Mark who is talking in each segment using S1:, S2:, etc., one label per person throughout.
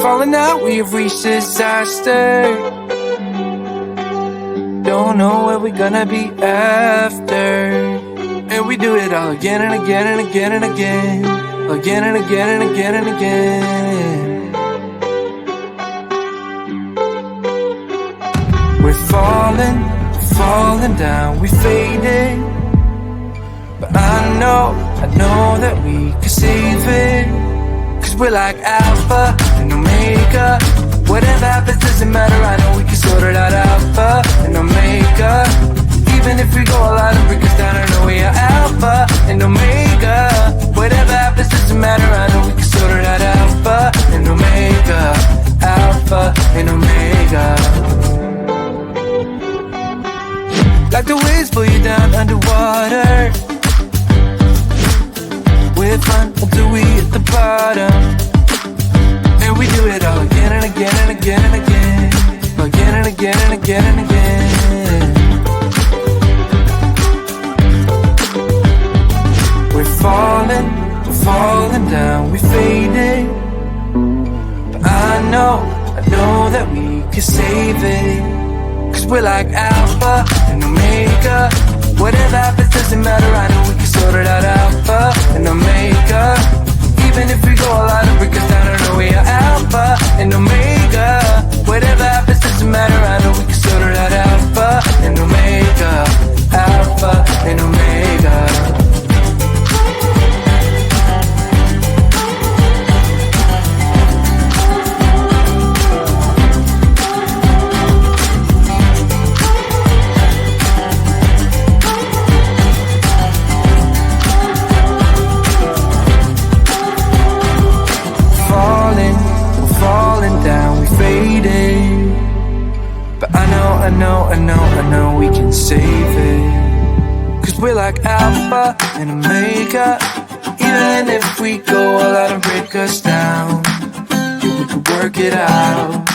S1: falling out, we have reached disaster. Don't know where we're gonna be after. And we do it all again and again and again and again. Again and again and again and again. We're falling down, we faded. But I know that we can save it. Cause we're like alpha and omega. Whatever happens doesn't matter, I know we can sort it out. Alpha and omega. Even if we go all out and break us down, I know we are alpha and omega. Whatever happens doesn't matter, I know we can sort it out. Alpha and omega. Alpha and omega. Like the waves pull you down underwater. We're fun until we hit the bottom. And we do it all again and again and again and again. Again and again and again and again. We're falling down, we faded. But I know that we can save it. Cause we're like alpha and omega. Whatever happens doesn't matter, I know we can sort it out. Alpha and omega. Even if we go all out and break us down, I know we are alpha and omega. Whatever happens doesn't matter, I know we can sort it out. Alpha and omega. Alpha and omega. But I know we can save it. Cause we're like alpha and omega. Even if we go all out and break us down, yeah, we can work it out.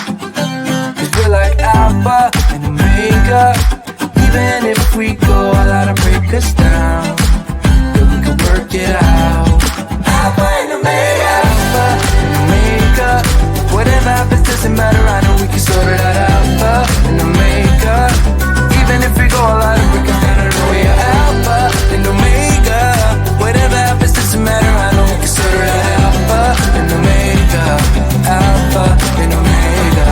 S1: Cause we're like alpha and omega. Even if we go all out and break us down, yeah, we can work it out. Alpha and omega. Alpha and omega. Whatever happens doesn't matter, I know we can sort it out. Alpha and omega. Even if we go all out and break it down, I know we are alpha and omega. Whatever happens doesn't matter, I know we can sort it out. Alpha and omega. Alpha and omega.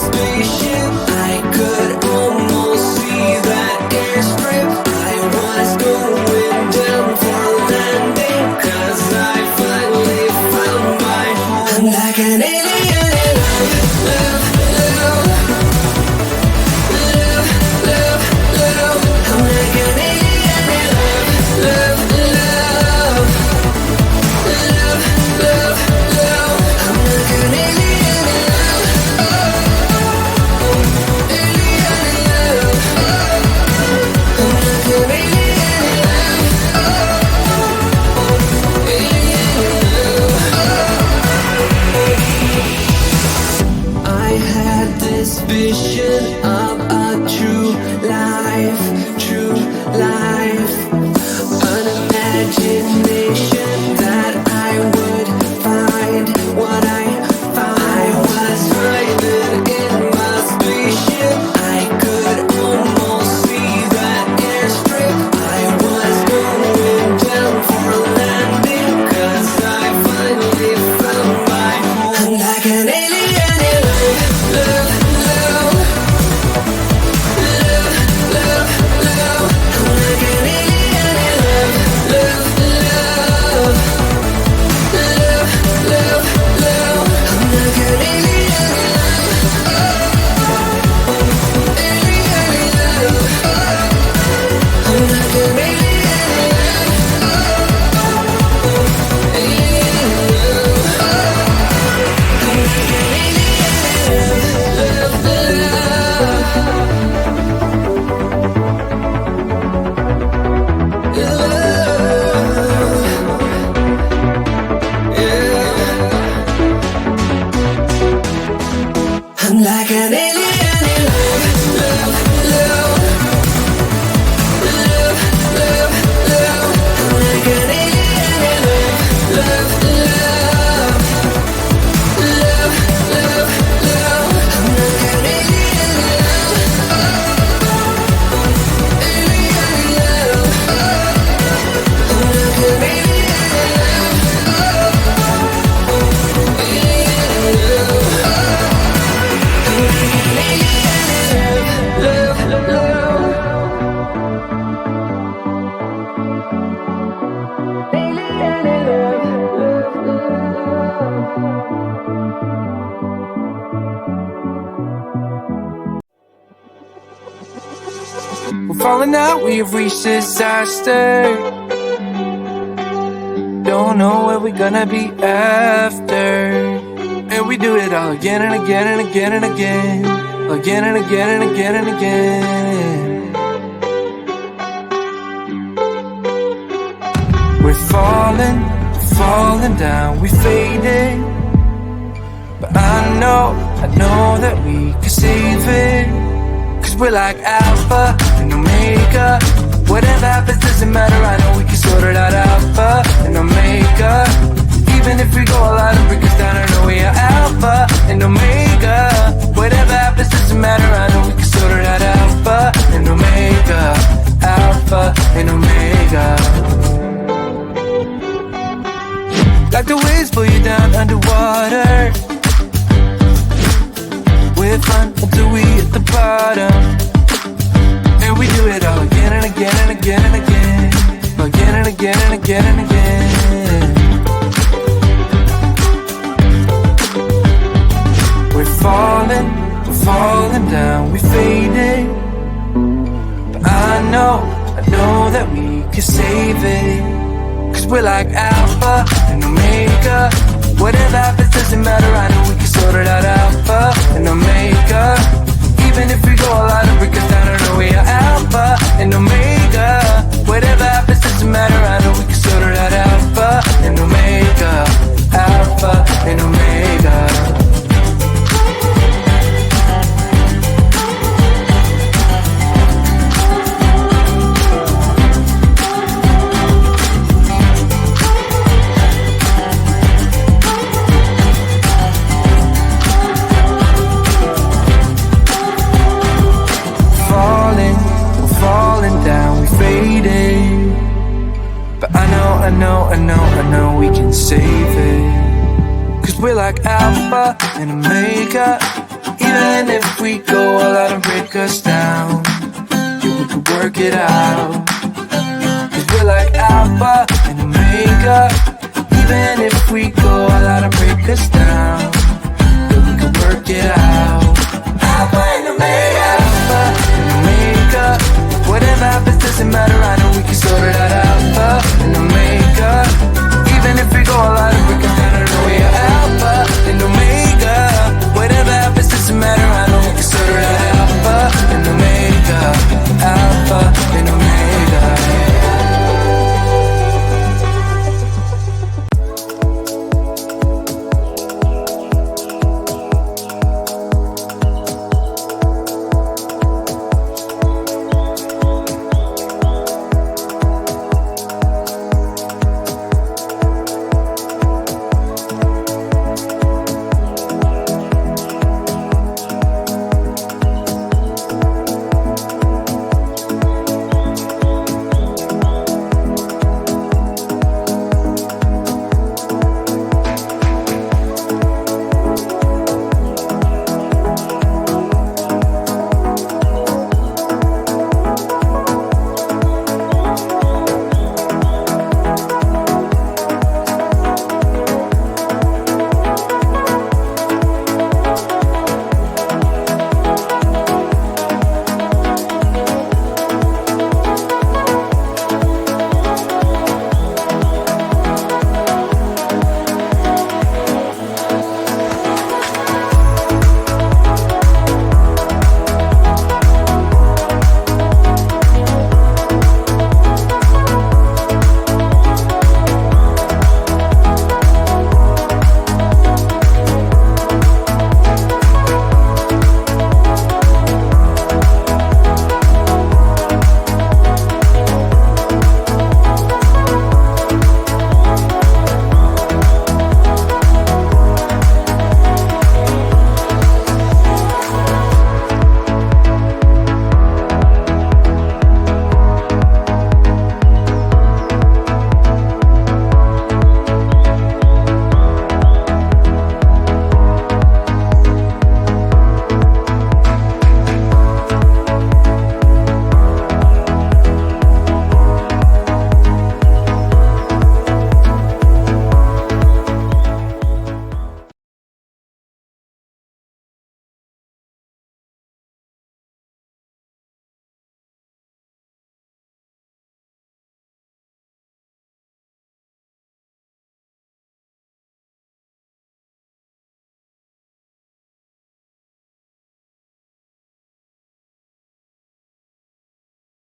S1: spaceship. I could almost see that airstrip. I was going down for landing, 'cause I finally found my home. I'm like an alien in love, love, love. Love, love, love. I'm like an alien in love, love, love. Love, love, love. I'm like an alien in love. Alien in love. I'm like an alien in love. Alien in love. I had this vision of a true life, an imagination that I would find what I found. I was driving in my spaceship. I could almost see that airstrip. I was going down for landing, 'cause I finally found my home. I'm like an alien in love, love, love. Love, love, love. I'm like an alien in love, love, love. Love, love, love. I'm like an alien in love. Alien in love. I'm like an alien in love. Alien in love. I'm like an alien in love, love, I'm like an alien in love, love, love. Love, love, love. I'm like an alien in love, love, love. Love, love, love. I'm like an alien in love. Alien in love. I'm like an alien in love. Alien in love. Love, love. Alien in love, love, love. We're falling out, we have reached disaster. Don't know where we're gonna be after. And we do it all again and again and again and again. Again and again and again and again. We're falling down, we fading. But I know that we can save it. 'Cause we're like alpha and omega. Whatever happens doesn't matter, I know we can sort it out. Alpha and omega. Even if we go all out and break us down, I know we are alpha and omega. Whatever happens doesn't matter, I know we can sort it out. Alpha and omega. Alpha and omega. Like the waves pull you down underwater. We're fun until we hit the bottom. And we do it all again and again and again and again. Again and again and again and again. We're falling down, we fading. But I know that we can save it. 'Cause we're like alpha and omega. Whatever happens doesn't matter, I know we can sort it out. Alpha and omega. Even if we go all out and break us down, I know we are alpha and omega. Whatever happens doesn't matter, I know we can sort it out. Alpha and omega. Alpha and omega. I know we can save it. 'Cause we're like alpha and omega. Even if we go all out and break us down, yeah, we could work it out. Cause we're like alpha and omega. Even if we go all out and break us down,